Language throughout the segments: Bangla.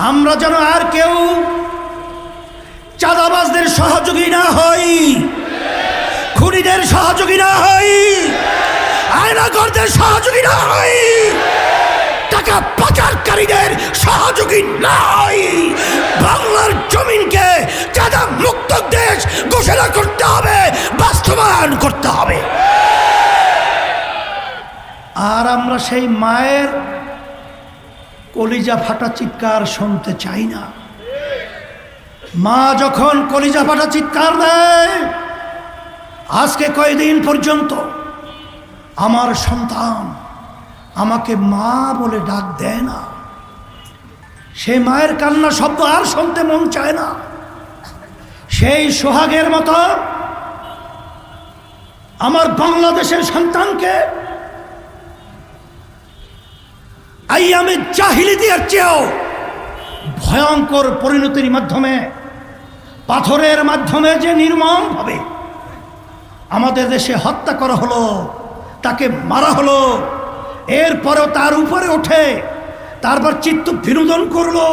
আমরা যেন আর কেউ চাঁদাবাজদের সহযোগী না হই, খুনিদের সহযোগী না হই, আয়নাগরদের সহযোগী না হই, টাকা পাচারকারীদের সহযোগী না হই। বাংলার জমিনকে চাঁদা মুক্ত দেশ ঘোষণা করতে হবে, বাস্তবায়ন করতে হবে। আর আমরা সেই মায়ের কলিজা ফাটা চিৎকার শুনতে চাই না। মা যখন কলিজা ফাটা চিৎকার দেয়, আজকে কয়েকদিন পর্যন্ত আমার সন্তান আমাকে মা বলে ডাক দেয় না, সেই মায়ের কান্না শব্দ আর শুনতে মন চায় না। সেই সোহাগের মতো আমার বাংলাদেশের সন্তানকে আইয়ামে জাহিলিয়াতের চেয়েও ভয়ঙ্কর পরিণতির মাধ্যমে, পাথরের মাধ্যমে যে নির্মমভাবে আমাদের দেশে হত্যা করা হলো, তাকে মারা হলো, এরপরেও তার উপরে ওঠে তারপর চিত্ত বিনোদন করলো,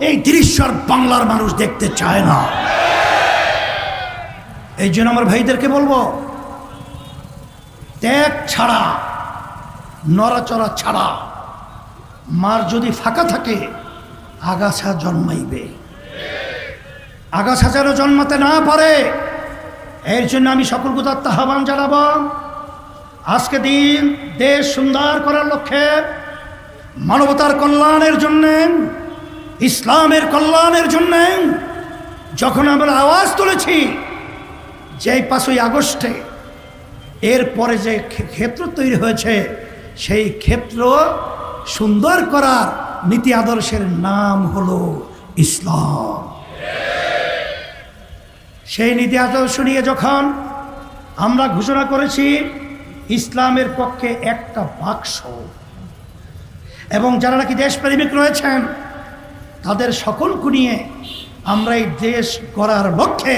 এই দৃশ্য আর বাংলার মানুষ দেখতে চায় না। এই জন্য আমার ভাইদেরকে বলবো, ত্যাগ ছাড়া, নড়াচড়া ছাড়া মার যদি ফাঁকা থাকে আগাছা জন্মাইবে, আগাছা যেন জন্মাতে না পারে। এর জন্য আমি সকল গুদার আহ্বান জানাবো, আজকে দিন দেশ সুন্দর করার লক্ষ্যে, মানবতার কল্যাণের জন্যে, ইসলামের কল্যাণের জন্যে যখন আমরা আওয়াজ তুলেছি যে 5ই আগস্টে এরপরে যে ক্ষেত্র তৈরি হয়েছে, সেই ক্ষেত্র সুন্দর করার নীতি আদর্শের নাম হলো ইসলাম। সেই নীতি আদর্শ নিয়ে যখন আমরা ঘোষণা করেছি ইসলামের পক্ষে একটা বাক্স, এবং যারা নাকি দেশপ্রেমিক রয়েছেন তাদের সকলকে নিয়ে আমরা এই দেশ গড়ার লক্ষ্যে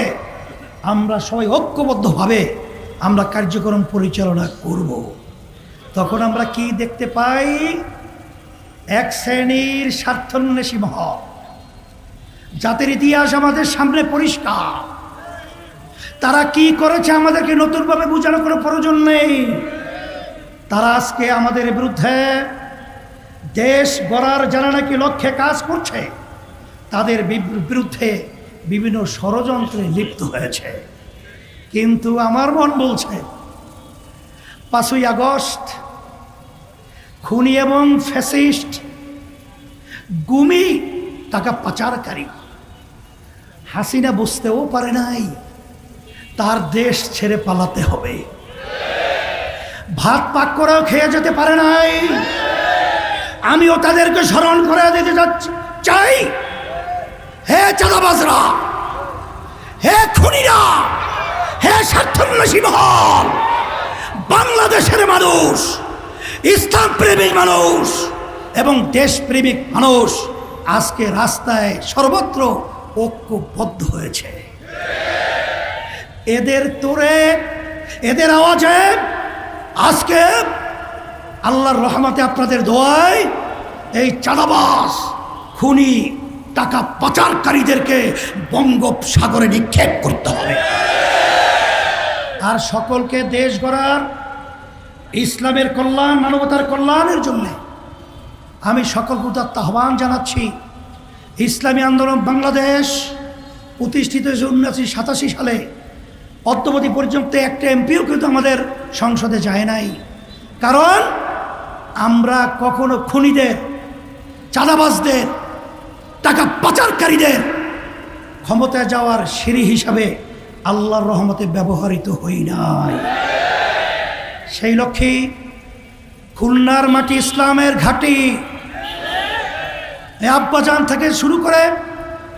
আমরা সবাই ঐক্যবদ্ধভাবে আমরা কার্যক্রম পরিচালনা করব। তখন আমরা কি দেখতে পাই? এক শ্রেণীর স্বার্থান্বেষী মহল, জাতির ইতিহাস আমাদের সামনে পরিষ্কার। তারা কি করেছে আমাদেরকে নতুনভাবে বোঝানো কোনো প্রয়োজন নেই। তারা আজকে আমাদের বিরুদ্ধে, দেশ গড়ার যারা নাকি লক্ষ্যে কাজ করছে তাদের বিরুদ্ধে বিভিন্ন ষড়যন্ত্রে লিপ্ত হয়েছে। কিন্তু আমার মন বলছে 5ই আগস্ট খুনি এবং ফ্যাসিস্ট, গুমি, টাকা পাচারকারী হাসিনা বুঝতেও পারে নাই তার দেশ ছেড়ে পালাতে হবে। ভাত পাক করেও খেয়ে যেতে পারে নাই। আমিও তাদেরকে স্মরণ করে দিতে চাই, হে চাঁদাবাজরা, হে খুনিরা, হে স্বার্থান্বেষী মহল, বাংলাদেশের মানুষ, ইসলাম প্রেমিক মানুষ এবং দেশপ্রেমিক মানুষ আজকে রাস্তায় সর্বত্র ঐক্যবদ্ধ হয়েছে। এদের তোরে, এদের আওয়াজে আজকে আল্লাহর রহমতে, আপনাদের দোয়ায় এই চাঁদাবাজ, খুনি, টাকা পাচারকারীদেরকে বঙ্গোপসাগরে নিক্ষেপ করতে হবে। আর সকলকে দেশ গড়ার, ইসলামের কল্যাণ, মানবতার কল্যাণের জন্য আমি সকল উদাত্ত আহ্বান জানাচ্ছি। ইসলামী আন্দোলন বাংলাদেশ প্রতিষ্ঠিত 1987 সালে, অদ্যবধি পর্যন্ত একটা এমপিও কিন্তু আমাদের সংসদে যায় নাই। কারণ আমরা কখনো খুনিদের, চাঁদাবাজদের, টাকা পাচারকারীদের ক্ষমতায় যাওয়ার সিঁড়ি হিসাবে আল্লাহর রহমতে ব্যবহৃত হই নাই। সেই লক্ষ্যে খুলনার মাটি ইসলামের ঘাঁটি, আব্বাজান থেকে শুরু করে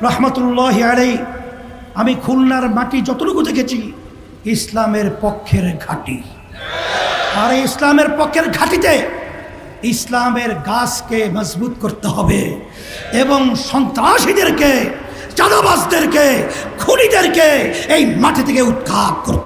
রহমতুল্লাহি আলাইহি, আমি খুলনার মাটি যতটুকু দেখেছি ইসলামের পক্ষের ঘাঁটি। আর এই ইসলামের পক্ষের ঘাঁটিতে ইসলামের গাছকে মজবুত করতে হবে এবং সন্ত্রাসীদেরকে, চাঁদাবাজদেরকে, খুনিদেরকে এই মাটি থেকে উৎখাত করতে